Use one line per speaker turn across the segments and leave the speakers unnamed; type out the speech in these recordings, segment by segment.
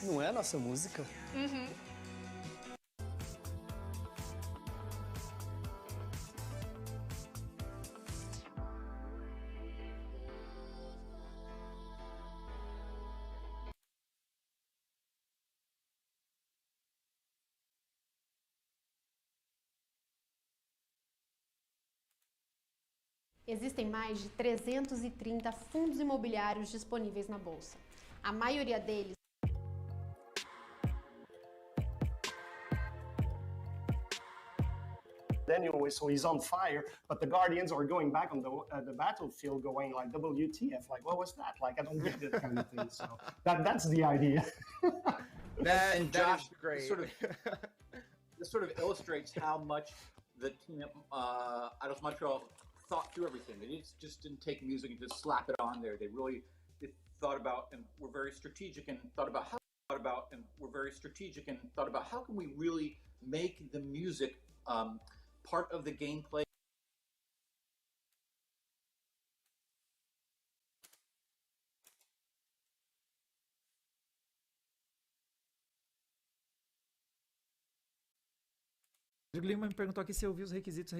Não é a nossa música?
Uhum.
Existem mais de 330 fundos imobiliários disponíveis na bolsa. A maioria deles
Anyway, so he's on fire, but the Guardians are going back on the battlefield, going like WTF, like what was that? Like I don't get it kind of thing. So that's the idea.
And Josh,
great.
This sort of illustrates how much the team out of Montreal thought through everything. They just didn't take music and just slap it on there. They really thought about and were very strategic and thought about how can we really make the music part of the gameplay.
Rodrigo Lima me perguntou aqui se eu vi os requisitos.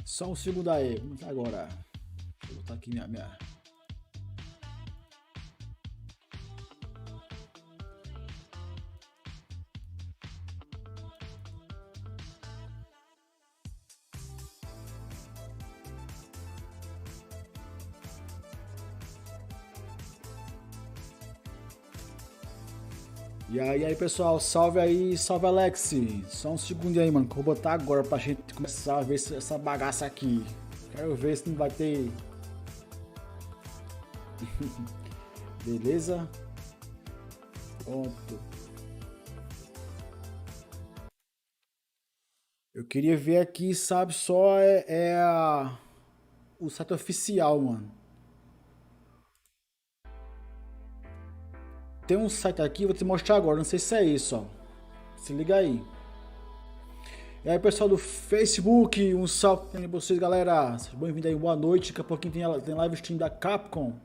Só um segundo aí, vamos agora. Vou botar aqui minha... E aí pessoal, salve aí, salve Alex. Só um segundo aí, mano, que eu vou botar agora pra gente começar a ver essa bagaça aqui. Quero ver se não vai ter. Beleza? Pronto. Eu queria ver aqui, sabe, só o site oficial, mano. Tem um site aqui, vou te mostrar agora, não sei se é isso, ó. Se liga aí. E aí, pessoal do Facebook, um salve pra vocês, galera. Sejam bem-vindos aí, boa noite. Daqui a pouquinho tem live stream da Capcom.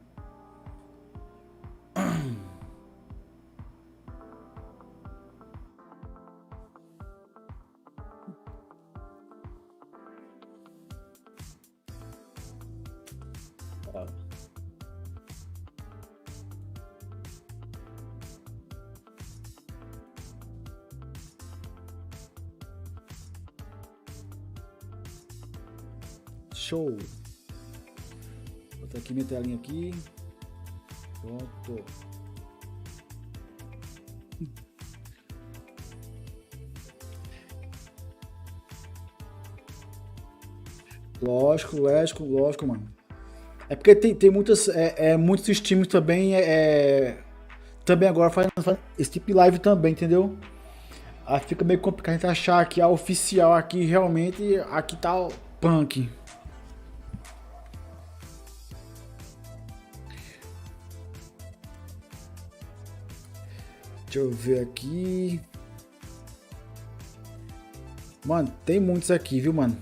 Show. Vou botar aqui minha telinha aqui. Pronto. Lógico, mano. É porque tem muitos streams também, também agora fazendo esse tipo de live também, entendeu? Aí fica meio complicado a gente achar que a oficial aqui realmente, aqui tá o punk. Deixa eu ver aqui. Mano, tem muitos aqui, viu, mano?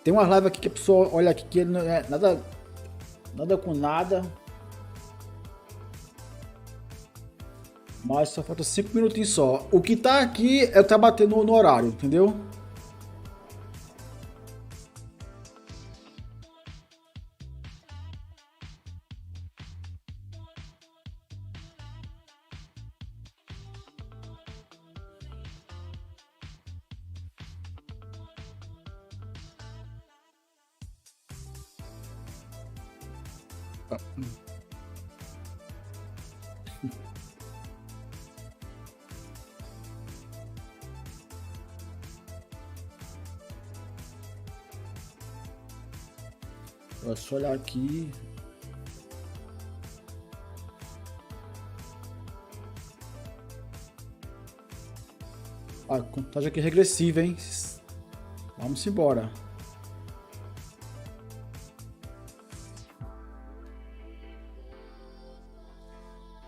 Tem uma live aqui que a pessoa olha aqui que ele não é nada com nada. Mas só falta 5 minutinhos só. O que tá aqui é o que tá batendo no horário, entendeu? É só olhar aqui. A contagem aqui é regressiva, hein? Vamos embora.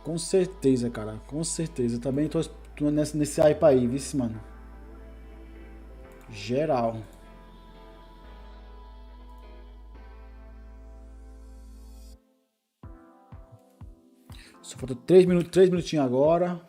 Com certeza, cara. Com certeza. Eu também tô nesse hype aí, viu, mano? Geral. Só falta 3 minutos, 3 minutinhos agora.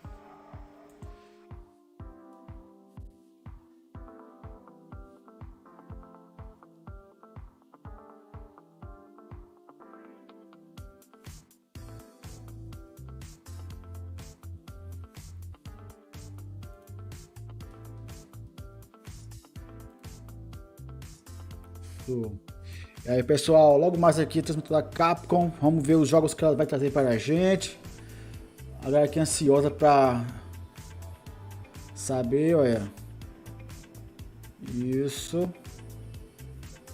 E aí, pessoal, logo mais aqui, transmissão da Capcom. Vamos ver os jogos que ela vai trazer para a gente. A galera aqui ansiosa para saber, olha. Isso.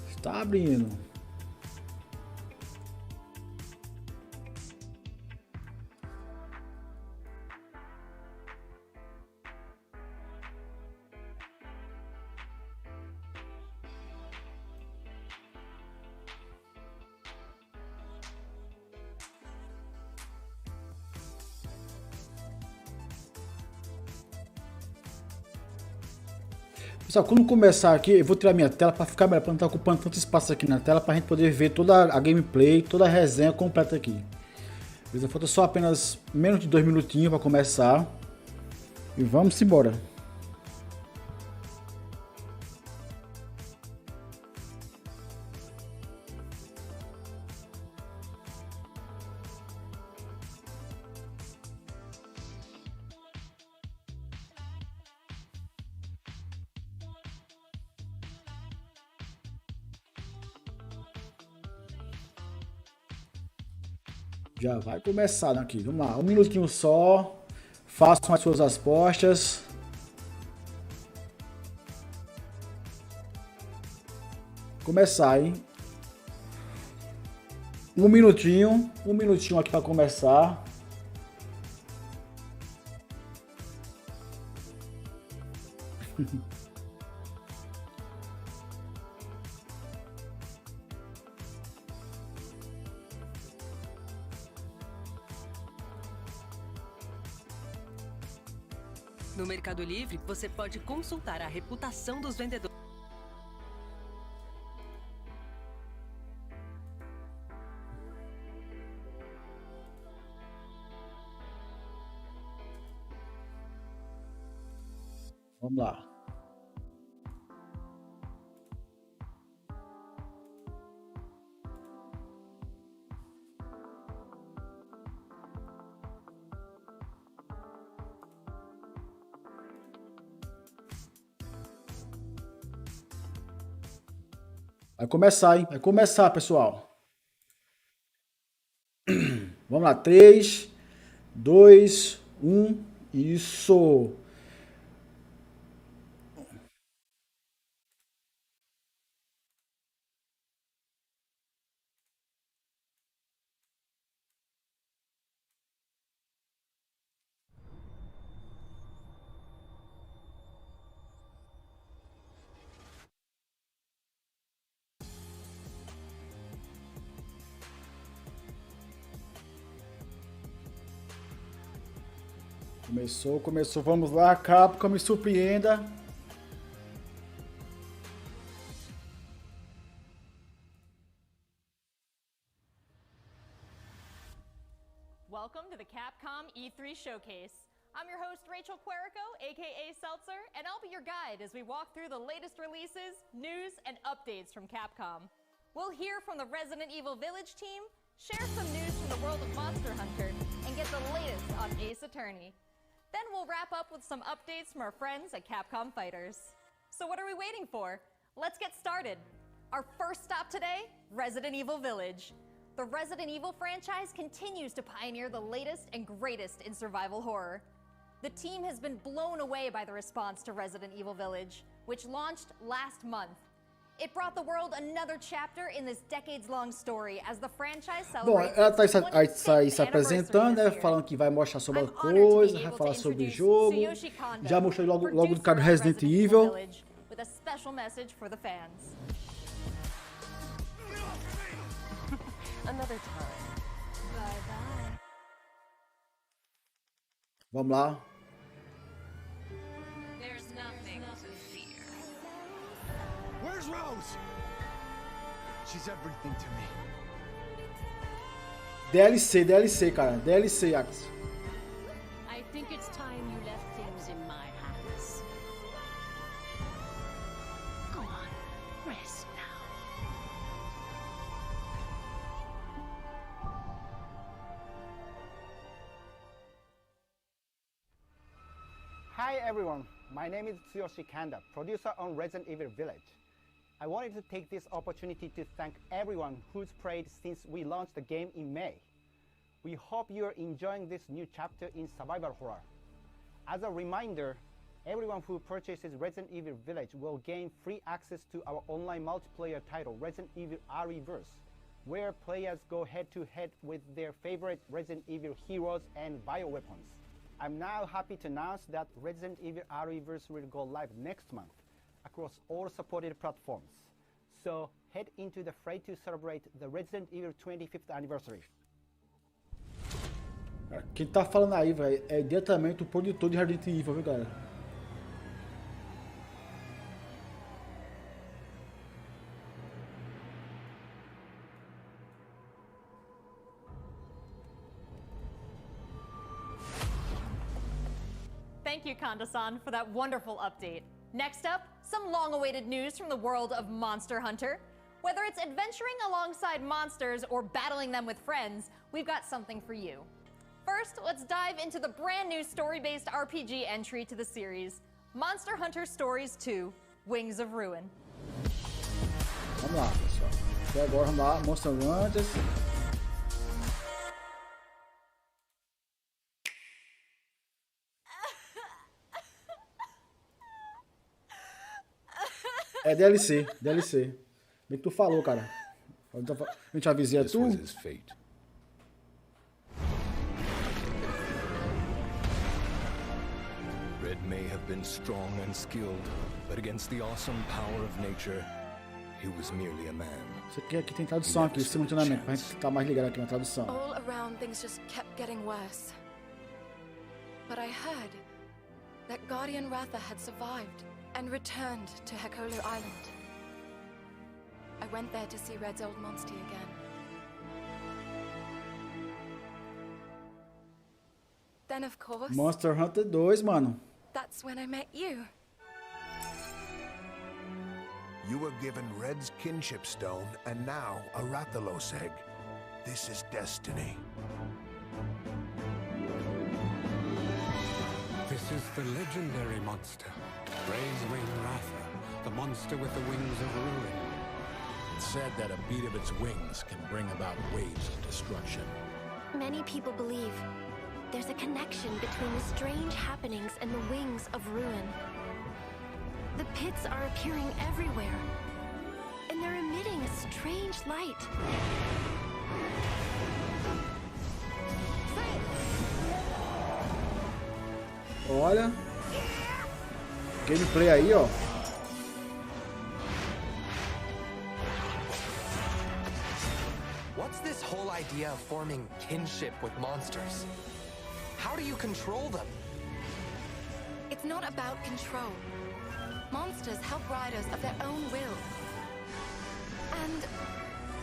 Está abrindo. Pessoal, quando começar aqui, eu vou tirar minha tela para ficar melhor, para não estar ocupando tanto espaço aqui na tela, para a gente poder ver toda a gameplay, toda a resenha completa aqui. Beleza? Falta só apenas menos de 2 minutinhos para começar. E vamos embora. Já vai começar aqui, vamos lá, um minutinho só, façam as suas apostas. Começar, hein? Um minutinho aqui para começar.
No Mercado Livre, você pode consultar a reputação dos vendedores.
Vamos lá. Vai começar, hein? Vai começar, pessoal. Vamos lá. 3, 2, 1. Isso. Começou. Vamos lá, Capcom, me surpreenda.
Welcome to the Capcom E3 Showcase. I'm your host, Rachel Querico, aka Seltzer, and I'll be your guide as we walk through the latest releases, news, and updates from Capcom. We'll hear from the Resident Evil Village team, share some news from the world of Monster Hunter, and get the latest on Ace Attorney. Then we'll wrap up with some updates from our friends at Capcom Fighters. So what are we waiting for? Let's get started. Our first stop today, Resident Evil Village. The Resident Evil franchise continues to pioneer the latest and greatest in survival horror. The team has been blown away by the response to Resident Evil Village, which launched last month. It brought the world another chapter in this decades-long story as the franchise
Bom,
celebrates
ela tá
its 25th
se apresentando,
anniversary
né?
this year.
Falando que vai mostrar sobre a
I'm honored to be
coisa, vai
able
falar
to
sobre o
introduce
jogo.
Tsuyoshi Kondo,
Já mostrou logo do
producer
cara do
of
Resident
Evil
Evil.
Village, with a special message for the fans.
Another time.
Bye-bye.
Vamos lá.
There's nothing to fear.
Where's Rose? She's everything to me.
DLC, cara. DLC, Axe.
I think it's time you left things in my hands. Go on, rest now.
Hi everyone, my name is Tsuyoshi Kanda, producer on Resident Evil Village. I wanted to take this opportunity to thank everyone who's played since we launched the game in May. We hope you're enjoying this new chapter in survival horror. As a reminder, everyone who purchases Resident Evil Village will gain free access to our online multiplayer title, Resident Evil RE-verse, where players go head-to-head with their favorite Resident Evil heroes and bioweapons. I'm now happy to announce that Resident Evil RE-verse will go live next month across all supported platforms. So head into the fray to celebrate the Resident Evil 25th anniversary.
Quem tá falando aí, velho, é diretamente o produtor de Resident Evil, viu, galera?
Thank you, Kanda-san, for that wonderful update. Next up, some long-awaited news from the world of Monster Hunter. Whether it's adventuring alongside monsters or battling them with friends, we've got something for you. First, let's dive into the brand new story-based RPG entry to the series, Monster Hunter Stories 2: Wings of Ruin.
Vamos lá, pessoal. Até agora, vamos lá. Monster Hunter. É DLC. Bem que tu falou, cara. A gente avisei
This
tu.
was his fate. Red may have been strong and skilled, but against the awesome power of nature, he was merely a man.
Isso aqui tem tradução aqui, simultaneamente, pra gente ficar mais ligado aqui na tradução.
All around things just kept getting worse. But I heard that Guardian Ratha had survived and returned to Hekolu Island. I went there to see Red's old monster again. Then, of course,
Monster Hunter 2, mano.
that's when I met you.
You were given Red's kinship stone, and now a Rathalos egg. This is destiny.
This is the legendary monster, Ray's Wing Ratha, the monster with the wings of ruin.
It's said that a beat of its wings can bring about waves of destruction.
Many people believe there's a connection between the strange happenings and the wings of ruin. The pits are appearing everywhere, and they're emitting a strange light.
Olha. Gameplay aí, ó.
What's this whole idea of forming kinship with monsters? How do you control them?
It's not about control. Monsters help riders of their own will. And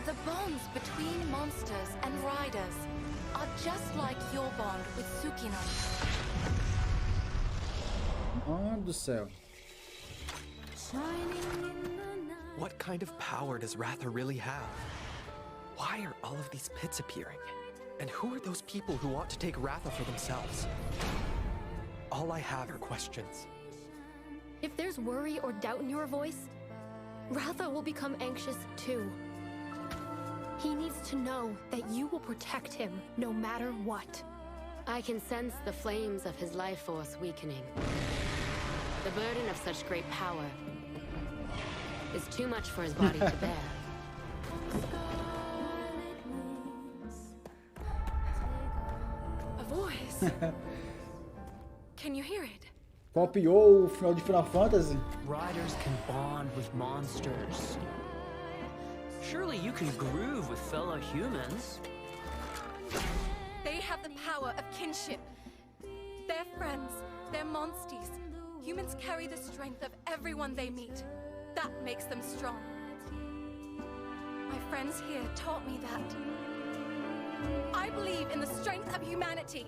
the bonds between monsters and riders are just like your bond with Tsukino.
Mano do céu.
What kind of power does Ratha really have? Why are all of these pits appearing? And who are those people who want to take Ratha for themselves? All I have are questions.
If there's worry or doubt in your voice, Ratha will become anxious too. He needs to know that you will protect him no matter what.
I can sense the flames of his life force weakening. The burden of such great power is too much for his body to bear.
A voice. Can you hear it?
Copiou o final de Final Fantasy.
Riders can bond with monsters. Surely you can groove with fellow humans.
They have the power of kinship. They're friends. They're monsties. Humans carry the strength of everyone they meet. That makes them strong. My friends here taught me that. I believe in the strength of humanity.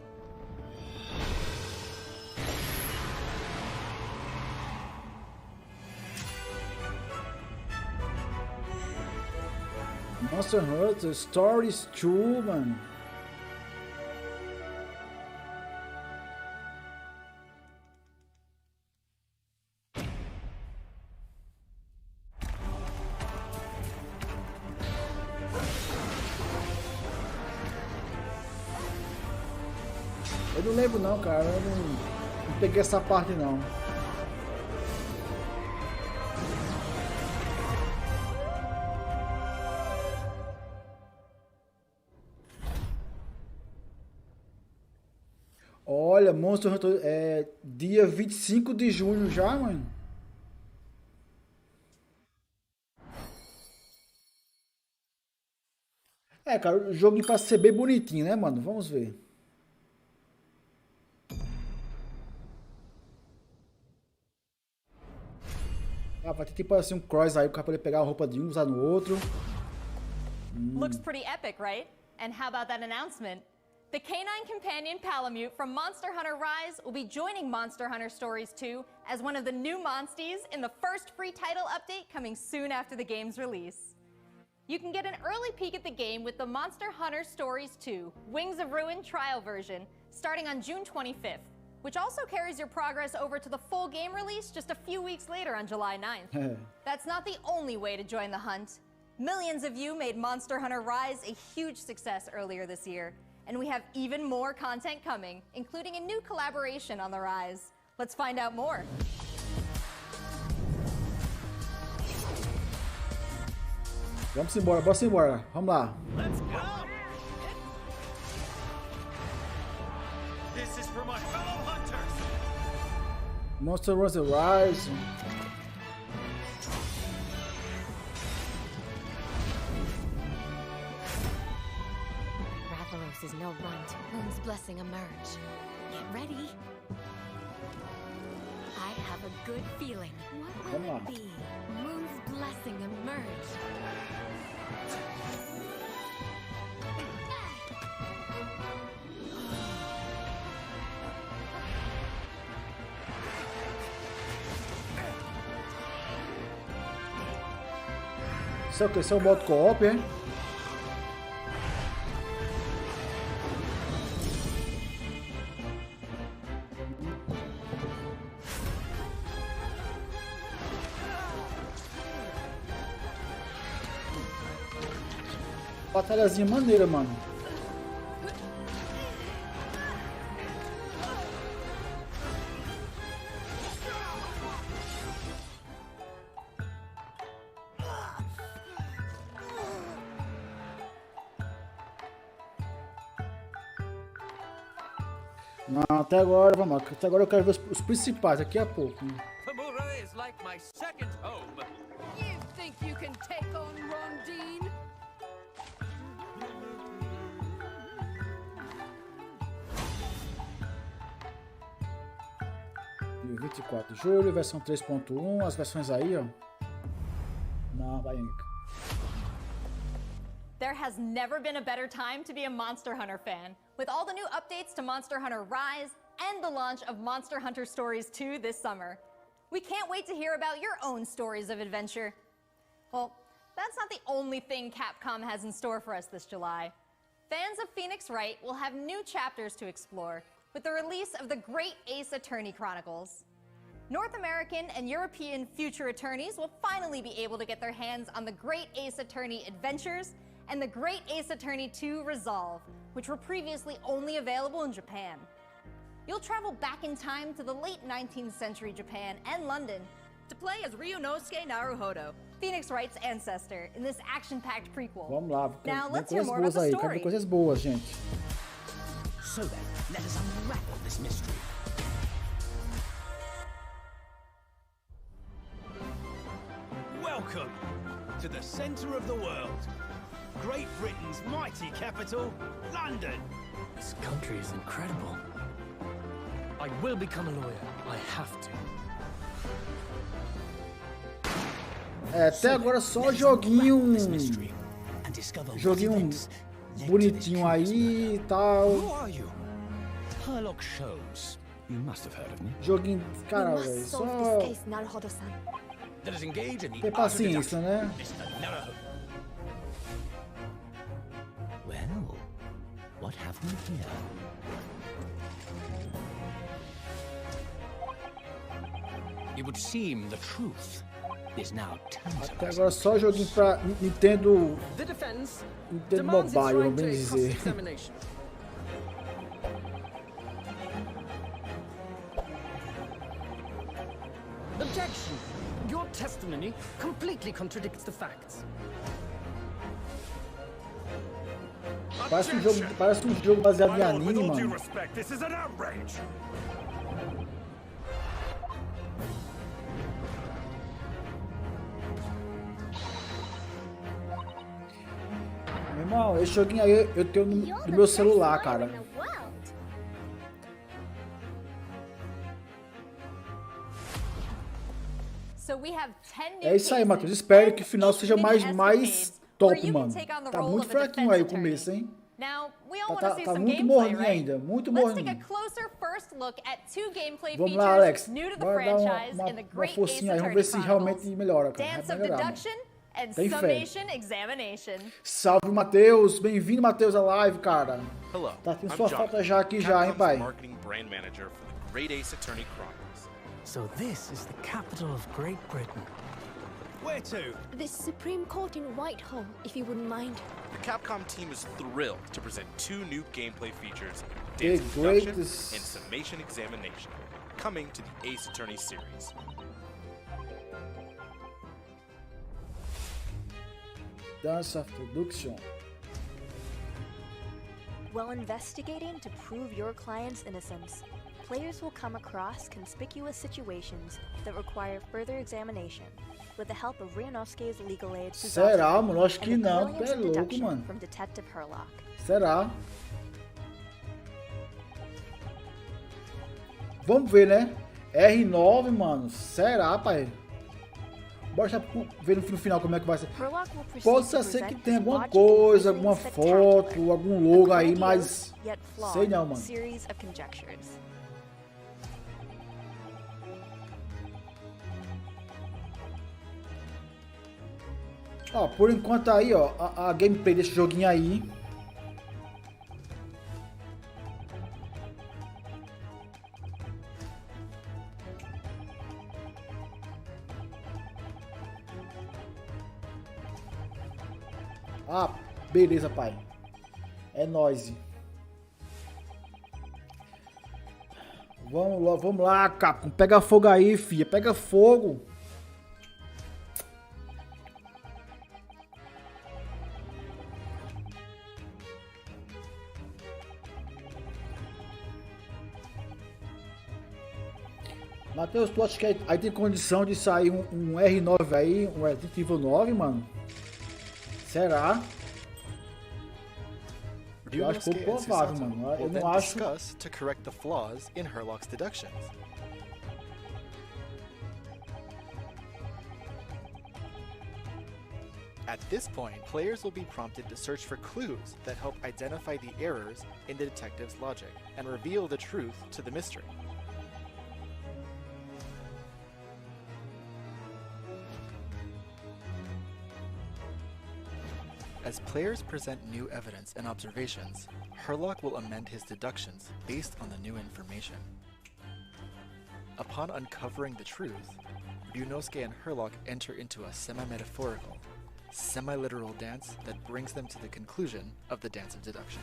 Monster Hunter Stories 2, mano. Eu não lembro não, cara. Eu não peguei essa parte não. Olha, Monster Hunter é dia 25 de junho já, mano. É, cara, o jogo parece ser bem bonitinho, né, mano? Vamos ver. Ah, vai ter tipo assim um cross aí, o cara poder pegar a roupa de um, usar no outro.
Looks pretty epic, right? And how about that announcement? The canine companion Palamute from Monster Hunter Rise will be joining Monster Hunter Stories 2 as one of the new monsties in the first free title update coming soon after the game's release. You can get an early peek at the game with the Monster Hunter Stories 2 Wings of Ruin trial version starting on June 25th, which also carries your progress over to the full game release just a few weeks later on July 9th. That's not the only way to join the hunt. Millions of you made Monster Hunter Rise a huge success earlier this year, and we have even more content coming, including a new collaboration on the Rise. Let's find out more.
Vamos embora, bora embora. Vamos lá.
Let's go. This is for my fellow hunters.
Monster Hunter Rise.
Rathalos is no runt. Moon's blessing emerge. Get ready. I have a good feeling. What will it be? Moon's blessing emerge.
Esse é o modo co-op, hein? Batalhazinha maneira, mano. Não, até agora, vamos lá. Até agora eu quero ver os principais daqui a pouco.
Tamura is like my second home.
You think you can take on Rondine?
24 de julho, versão 3.1, as versões aí, ó. Não, vai.
There has never been a better time to be a Monster Hunter fan, with all the new updates to Monster Hunter Rise and the launch of Monster Hunter Stories 2 this summer. We can't wait to hear about your own stories of adventure. Well, that's not the only thing Capcom has in store for us this July. Fans of Phoenix Wright will have new chapters to explore with the release of the Great Ace Attorney Chronicles. North American and European future attorneys will finally be able to get their hands on the Great Ace Attorney Adventures and the Great Ace Attorney 2 Resolve, which were previously only available in Japan. You'll travel back in time to the late 19th century Japan and London to play as Ryunosuke Naruhodo, Phoenix Wright's ancestor in this action-packed prequel.
Vamos lá,
Now,
tem
let's hear
coisas
more
boas
about the
aí,
story.
cadê coisas boas, gente?
So then, let us unravel this mystery.
Welcome to the centre of the world. Great Britain's mighty capital, London.
This country is incredible. I will become a lawyer. I have to.
Até agora só joguinho bonitinho aí e tal.
Who are you? Herlock shows. You must have heard of me.
Joguinho, cara, velho, só
Let us engage in the
ter paciência, né?
Well, what have we here? It would seem the truth is now
Até agora só joguinho pra Nintendo
The defense
Mobile, vamos bem dizer.
examination. Objection! Your testimony completely contradicts the facts.
Parece um jogo baseado em anime, mano.
This is an outrage.
Meu irmão, esse joguinho aí eu tenho no meu celular, cara.
So we have 10 new
É isso aí,
cases,
Matheus. Espero que o
10
final seja mais
escapades,
top,
where you
mano.
can take on the
Tá
role
muito
of a
fraquinho aí o
defense
começo, hein?
Now, we all want to see
Tá
some
muito
gameplay,
morninho
right?
ainda, muito
Let's take a
morninho.
closer first look at two gameplay
Vamos
features
lá, Alex.
new to the
Bora dar
franchise in the
uma
great Ace
forcinha aí, vamos
Attorney
ver se
Chronicles.
realmente melhora, cara.
Dance
Vai
of
melhorar, mano.
deduction and
Tem fé.
summation examination.
Salve, Matheus. Bem-vindo, Matheus, à live, cara.
Hello,
Tá tendo
I'm
sua
Jonathan,
falta já aqui já, hein,
Capcom's
pai?
marketing brand manager for the Great Ace Attorney Chronicles.
So this is the capital of Great Britain.
Where to?
The Supreme Court in Whitehall, if you wouldn't mind.
The Capcom team is thrilled to present two new gameplay features,
The
Dance Deduction
greatest-
and Summation Examination, coming to the Ace Attorney series.
Dance of Deduction.
While investigating to prove your client's innocence, players will come across conspicuous situations that require further examination with the help of Ryunosuke's legal aid
Será, mano? Acho que
and the
não.
brilliance
Tu é
of
louco,
deduction
mano.
from Detective Herlock.
Será? Vamos ver, né? R9, mano. Será, pai? Bora já ver no final como é que vai ser.
Herlock will proceed
Pode
to
ser que
present
tenha
his
alguma
logic
coisa,
and
alguma
reasoning
foto, algum logo aí,
grandiose,
mas
yet flawed
sei não, mano.
series of conjectures.
Ó, por enquanto aí, ó, a gameplay desse joguinho aí. Ah, beleza, pai. É nóis. Vamos lá, Capcom. Pega fogo aí, filha. Pega fogo. Matheus, tu acha que aí tem condição de sair um R9 aí, um Resident Evil 9, mano? Será? Eu acho pouco provável, mano. Eu não acho.
Discuss to correct the flaws in Herlock's deductions. At this point, players will be prompted to search for clues that help identify the errors in the detective's logic and reveal the truth to the mystery. As players present new evidence and observations, Herlock will amend his deductions based on the new information. Upon uncovering the truth, Ryunosuke and Herlock enter into a semi-metaphorical, semi-literal dance that brings them to the conclusion of the dance of deduction.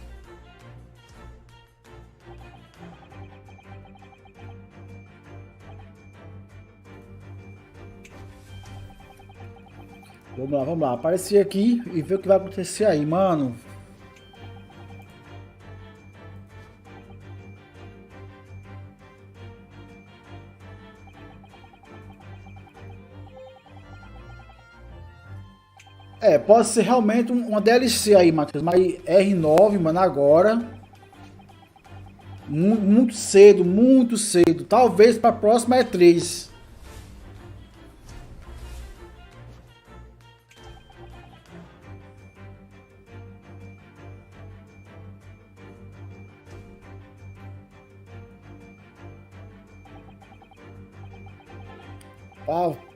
Vamos lá. Aparecer aqui e ver o que vai acontecer aí, mano. Pode ser realmente uma DLC aí, Matheus. Mas R9, mano, agora. Muito cedo, muito cedo. Talvez pra próxima E3.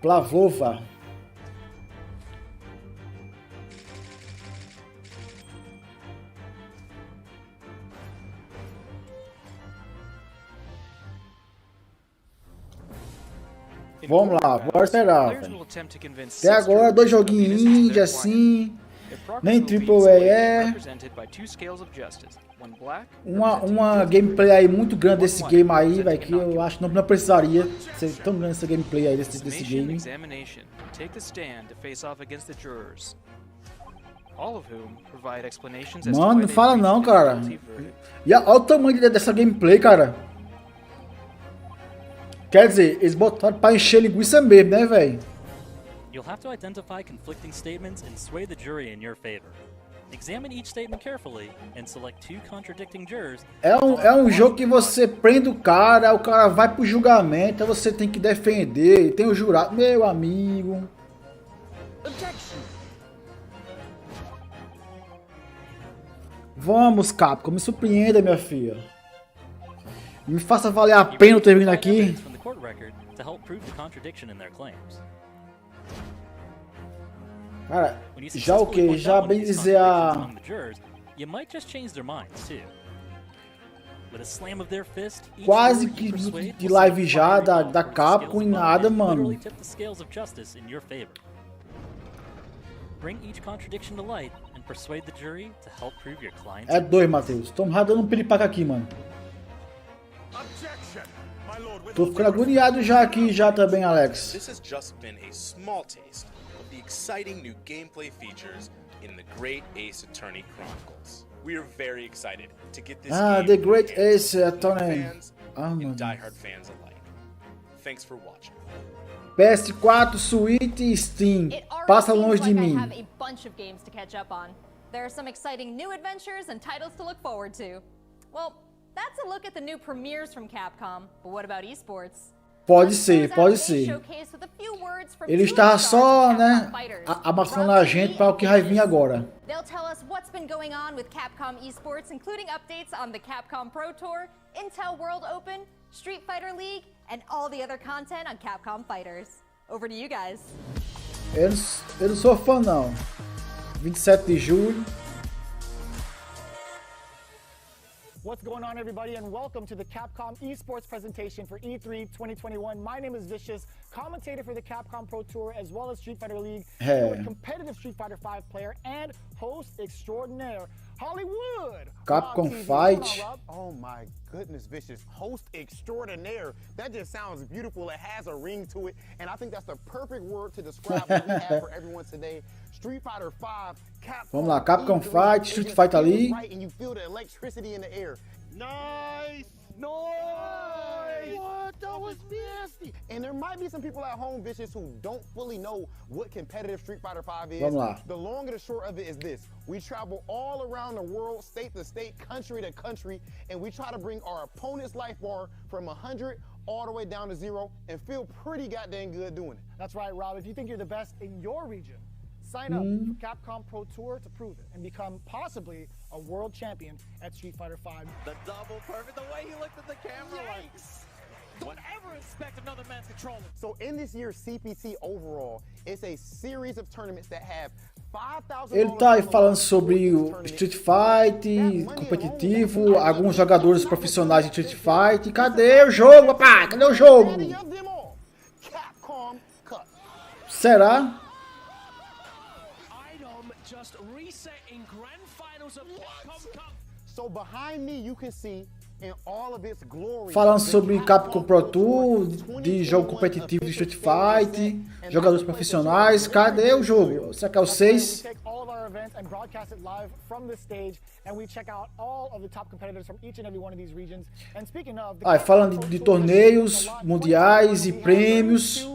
Plavlova. Vamos lá, bora esperar. Até agora, 2 joguinhos indie assim, nem AAA. Uma gameplay aí muito grande desse game aí, velho, que eu acho que não precisaria ser tão grande essa gameplay aí desse game. Mano, não fala não, cara. E olha o tamanho dessa gameplay, cara. Quer dizer, eles botaram pra encher linguiça mesmo, né, velho? You'll have to identify conflicting statements and sway the jury in your favor. Examine each statement carefully and select 2 contradicting jurors. É um jogo que você prende o cara vai pro julgamento, aí você tem que defender, tem o jurado, meu amigo. Vamos, Capcom, me surpreenda, minha filha. Me faça valer a pena eu ter vindo aqui. Cara, já o que? Já bem dizer quase que de live já da Capcom e nada, mano. É 2, Matheus. Tô dando um piripaca aqui, mano. Tô ficando agoniado já aqui, já também, Alex.
This has just been a small taste of the exciting new gameplay features in the Great Ace Attorney Chronicles. We are very excited to get this game
The Great Ace Attorney.
And diehard fans alike. Thanks for watching.
PS4, Switch e Steam. Passa longe de mim.
I have a bunch of games to catch up on. There are some exciting new adventures and titles to look forward to. Well, that's a look at the new premieres from Capcom, but what about esports?
Pode ser. Ele está só, né, amassando a gente para o que vai vir agora.
They'll tell us what's been going on with Capcom esports, including updates on the Capcom Pro Tour, Intel World Open, Street Fighter League, and all the other content on Capcom Fighters. Over to you guys.
Eu não sou fã não. 27 de julho.
What's going on, everybody, and welcome to the Capcom esports presentation for E3 2021. My name is Vicious, commentator for the Capcom Pro Tour as well as Street Fighter League, competitive Street Fighter V player and host extraordinaire, Hollywood.
Capcom Fight.
Oh my goodness, Vicious. Host extraordinaire. That just sounds beautiful. It has a ring to it, and I think that's the perfect word to describe what we have for everyone today. Street Fighter V, Capcom.
Vamos lá, Capcom Fight, Street Fighter League.
Right, and you feel the electricity in the air.
Nice! Nice!
What? That was nasty! And there might be some people at home, Vicious, who don't fully know what competitive Street Fighter V is.
Vamos lá.
The long and the short of it is this. We travel all around the world, state to state, country to country, and we try to bring our opponent's life bar from 100 all the way down to 0 and feel pretty goddamn good doing it.
That's right, Rob. If you think you're the best in your region, sign up for Capcom Pro Tour to prove it and become possibly a world champion at Street Fighter V.
The double perfect, the way he looked at the camera. Yikes! Don't ever expect another man's controller.
So in this year's CPT overall, it's a series of tournaments that have 5,000.
Ele tá aí falando sobre o Street Fight competitivo, alguns jogadores profissionais de Street Fight. Cadê o jogo, papai? Cadê o jogo? Será?
So behind me, you can see in all of its glory.
Falando sobre Capcom Pro Tour, de jogo competitivo de Street Fighter, jogadores profissionais. Cadê o jogo? Será que é o 6? Falando de torneios mundiais e prêmios.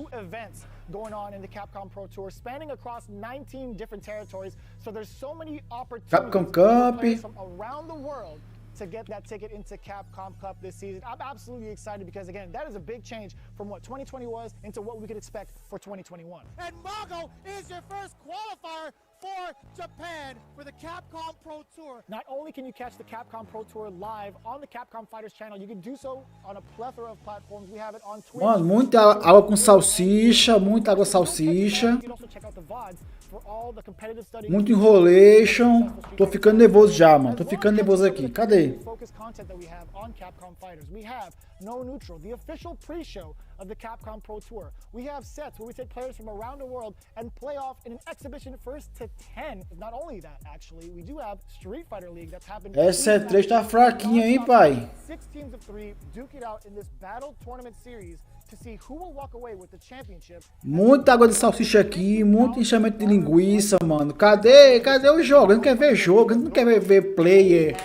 Going on in the Capcom Pro Tour, spanning across 19 different territories. So there's so many opportunities
Capcom Cup
from around the world to get that ticket into Capcom Cup this season. I'm absolutely excited because, again, that is a big change from what 2020 was into what we could expect for 2021.
And Mago is your first qualifier for Japan for the Capcom Pro Tour.
Not only can you catch the Capcom Pro Tour live on the Capcom Fighters channel, you can do so on a plethora of platforms. We have it on Twitch.
Mano, muita água com salsicha, muita água salsicha.
You can also check out the VODs for all the competitive study.
Muito enrolation. Tô ficando nervoso já, mano. Tô ficando nervoso aqui. Cadê?
Focus content that we have on Capcom Fighters. We have No Neutral, the official pre-show of the Capcom Pro Tour. We have sets where we take players from around the world and play off in an exhibition first to 10. Not only that, actually, we do have Street Fighter League that's happened.
Essa E3 tá fraquinha, hein, pai?
6 teams of 3 duke it out in this battle tournament series to see who will walk away with the championship.
Muita água de salsicha aqui, muito enxamento de linguiça, mano. Cadê o jogo? A gente quer ver jogo, a gente não quer ver player,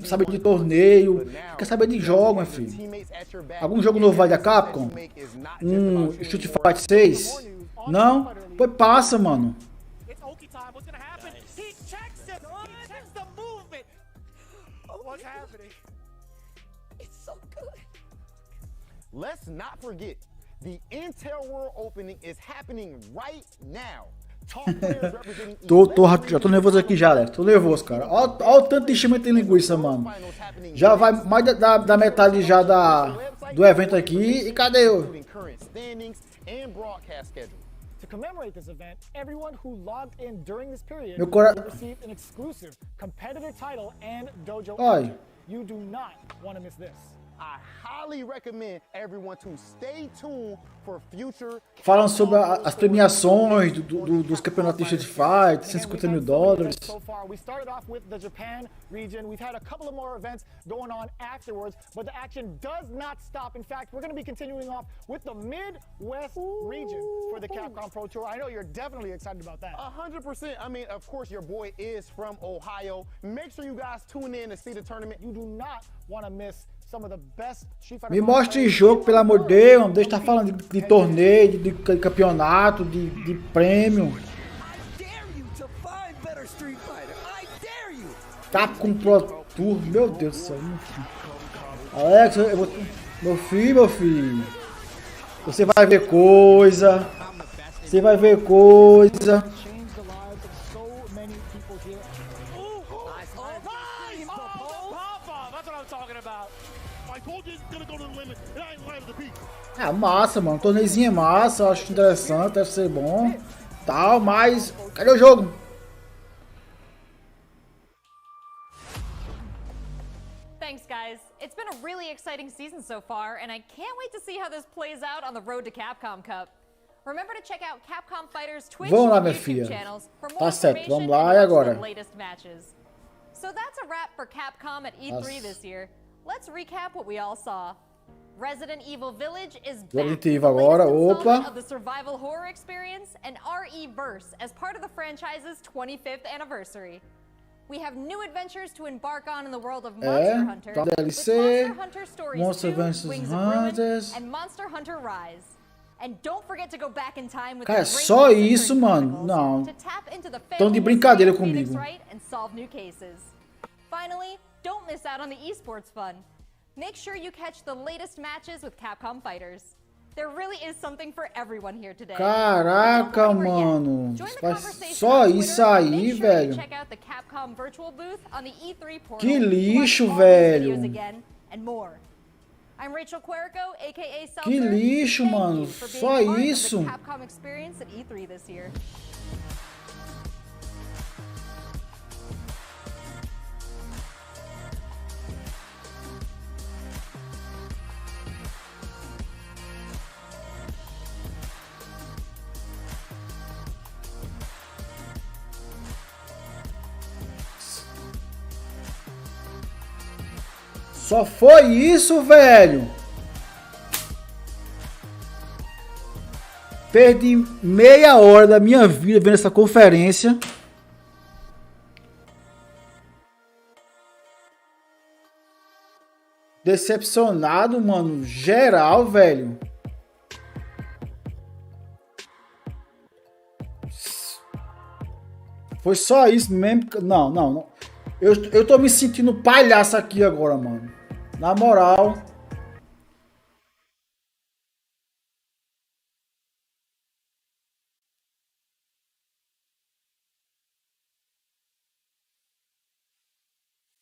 saber de torneio, quer saber de jogo, meu filho. Algum jogo novo vai da Capcom? Street Fighter 6? Não? Pois passa, mano.
Let's not forget, the Intel World Opening is happening right now.
Já tô nervoso aqui já, Alex. Tô nervoso, cara. Olha o tanto de enchimento de linguiça, mano. Já vai mais da metade já do evento aqui. E cadê eu?
To commemorate this event, everyone who logged in during this period
will
receive an exclusive competitor title and dojo. You do not want to miss this.
I highly recommend everyone to stay tuned for future.
Falando sobre as premiações dos campeonatos de Street Fighter, $150 mil.
So far, we started off with the Japan region. We've had a couple of more events going on afterwards, but the action does not stop. In fact, we're going to be continuing off with the Midwest region for the Capcom Pro Tour. I know you're definitely excited about that.
100%. I mean, of course, your boy is from Ohio. Make sure you guys tune in to see the tournament.
You do not want to miss.
Me mostre jogo, pelo amor de Deus. Deixa eu estar falando de torneio, de campeonato, de prêmio. Capcom Pro Tour, meu Deus do céu. Alex, meu filho. Você vai ver coisa. Você vai ver coisa. É massa, mano. Torneizinho é massa, eu acho interessante, deve ser bom. Tal, mas cadê o jogo?
Thanks, guys. It's been a really exciting season so far, and I can't wait to see how this plays out on the road to Capcom Cup. Remember to check out Capcom Fighters Twitch and YouTube channels for more information and the latest matches. So that's a wrap for Capcom at E3 this year. Let's recap what we all saw. Resident Evil Village is back.
Agora, opa.
Of the survival horror experience and RE-verse as part of the franchise's 25th anniversary. We have new adventures to embark on in the world of Monster Hunter, with Monster Hunter Stories 2, Wings of Ruin, and Monster Hunter Rise. And don't forget to go back in time with
Cara, só isso, mano. Não. Tão de brincadeira comigo.
And solve new cases. Finally, don't miss out on the esports fun. Make sure you catch the latest matches with Capcom Fighters. There really is something for everyone here today.
Caraca, mano. Só isso aí, velho. Que lixo, velho. Que lixo, mano. Só isso. Só foi isso, velho. Perdi meia hora da minha vida vendo essa conferência. Decepcionado, mano. Geral, velho. Foi só isso mesmo? Não. Eu tô me sentindo palhaço aqui agora, mano. Na moral.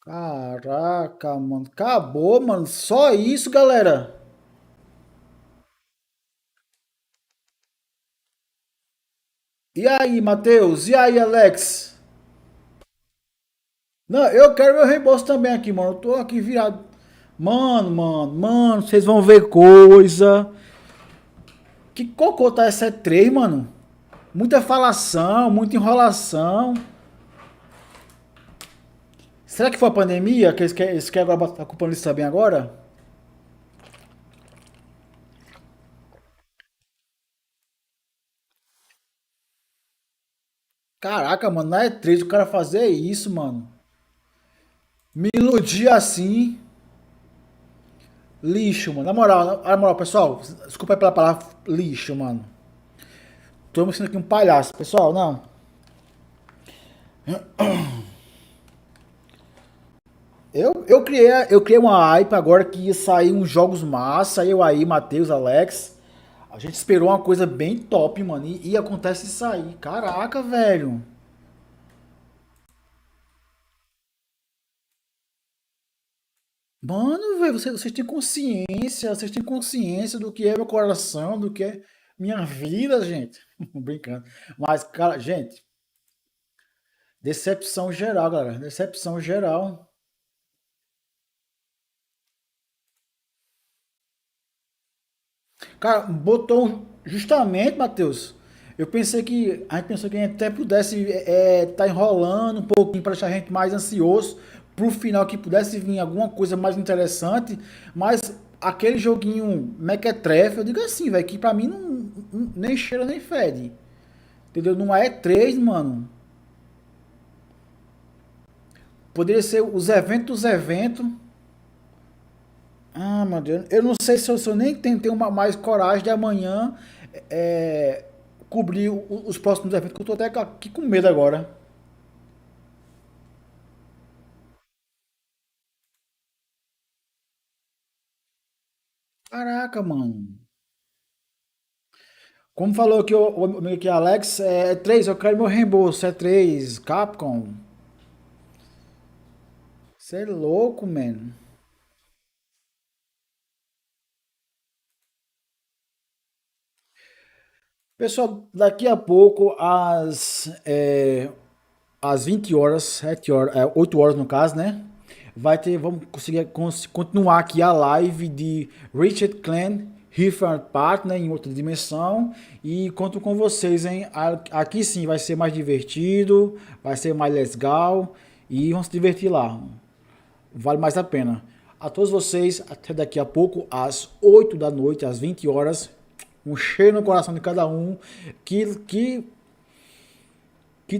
Caraca, mano. Acabou, mano. Só isso, galera. E aí, Matheus? E aí, Alex? Não, eu quero meu reembolso também aqui, mano. Eu tô aqui virado. Mano, vocês vão ver coisa. Que cocô tá essa E3, mano? Muita falação, muita enrolação. Será que foi a pandemia que eles querem agora botar a culpa nisso também agora? Caraca, mano, na E3 o cara fazer isso, mano. Me iludir assim. Lixo, mano. Na moral, pessoal, desculpa aí pela palavra lixo, mano. Tô me sentindo aqui um palhaço, pessoal, não. Eu criei uma hype agora que ia sair uns jogos massa. Eu aí, Matheus, Alex. A gente esperou uma coisa bem top, mano. E acontece isso aí. Caraca, velho. Mano, velho, vocês têm consciência do que é meu coração, do que é minha vida, gente. Brincando. Mas, cara, gente, decepção geral, galera. Decepção geral. Cara, botou justamente, Matheus. A gente pensou que a gente até pudesse tá enrolando um pouquinho para deixar a gente mais ansioso pro final que pudesse vir alguma coisa mais interessante, mas aquele joguinho mequetrefe, eu digo assim, velho, que pra mim nem cheira nem fede. Entendeu? Não é três, mano. Poderia ser os eventos dos eventos. Ah, meu Deus. Eu não sei se eu nem tenho mais coragem de amanhã é, cobrir os próximos eventos, que eu tô até aqui com medo agora. Caraca, mano. Como falou aqui o amigo aqui, Alex, é 3, eu quero meu reembolso. É 3, Capcom. Você é louco, mano. Pessoal, daqui a pouco, às 20 horas, 7 horas, 8 horas no caso, né? Vamos conseguir continuar aqui a live de Richard Clan, Rift Part, né, em outra dimensão. E conto com vocês, hein? Aqui sim vai ser mais divertido, vai ser mais legal e vamos se divertir lá. Vale mais a pena. A todos vocês, até daqui a pouco, às 8 da noite, às 20 horas. Um cheiro no coração de cada um. Que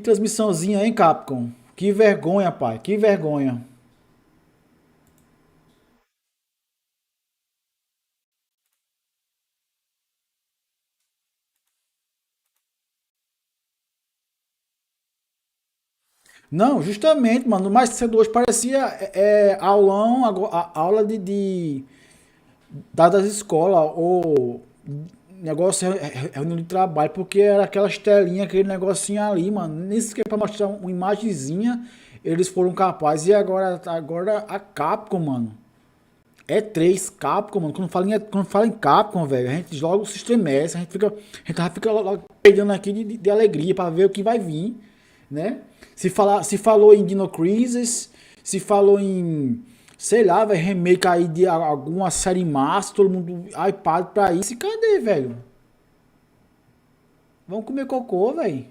transmissãozinha, hein, Capcom? Que vergonha, pai. Que vergonha. Não, justamente, mano. Mais cedo hoje parecia aulão, aula das escolas, ou negócio, reunião de trabalho, porque era aquelas telinhas, aquele negocinho ali, mano. Nem sequer pra mostrar uma imagenzinha, eles foram capazes. E agora a Capcom, mano. É 3 Capcom, mano. Quando fala em Capcom, velho, a gente logo se estremece, a gente fica logo pegando aqui de alegria pra ver o que vai vir, né? Se falou em Dino Crisis, se falou em, sei lá, velho, remake aí de alguma série massa, todo mundo hypado pra isso. E cadê, velho? Vamos comer cocô, velho.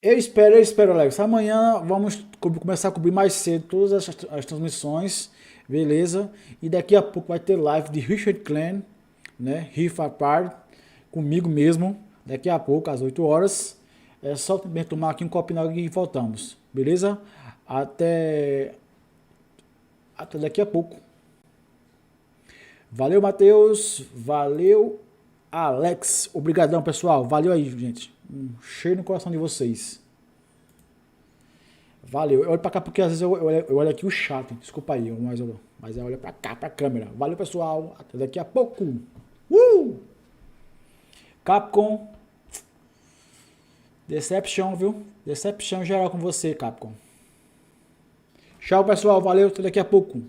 Eu espero, Alex. Amanhã vamos começar a cobrir mais cedo todas as transmissões, beleza? E daqui a pouco vai ter live de Richard Clan, né? Riff Apart, comigo mesmo, daqui a pouco, às 8 horas. É só também tomar aqui um copinho e voltamos, beleza? Até daqui a pouco. Valeu, Matheus. Valeu, Alex. Obrigadão, pessoal. Valeu aí, gente. Um cheiro no coração de vocês. Valeu. Eu olho pra cá porque às vezes eu olho aqui o chat. Desculpa aí, mas eu olho pra cá, pra câmera. Valeu, pessoal. Até daqui a pouco. Capcom. Deception, viu? Deception geral com você, Capcom. Tchau, pessoal. Valeu. Até daqui a pouco.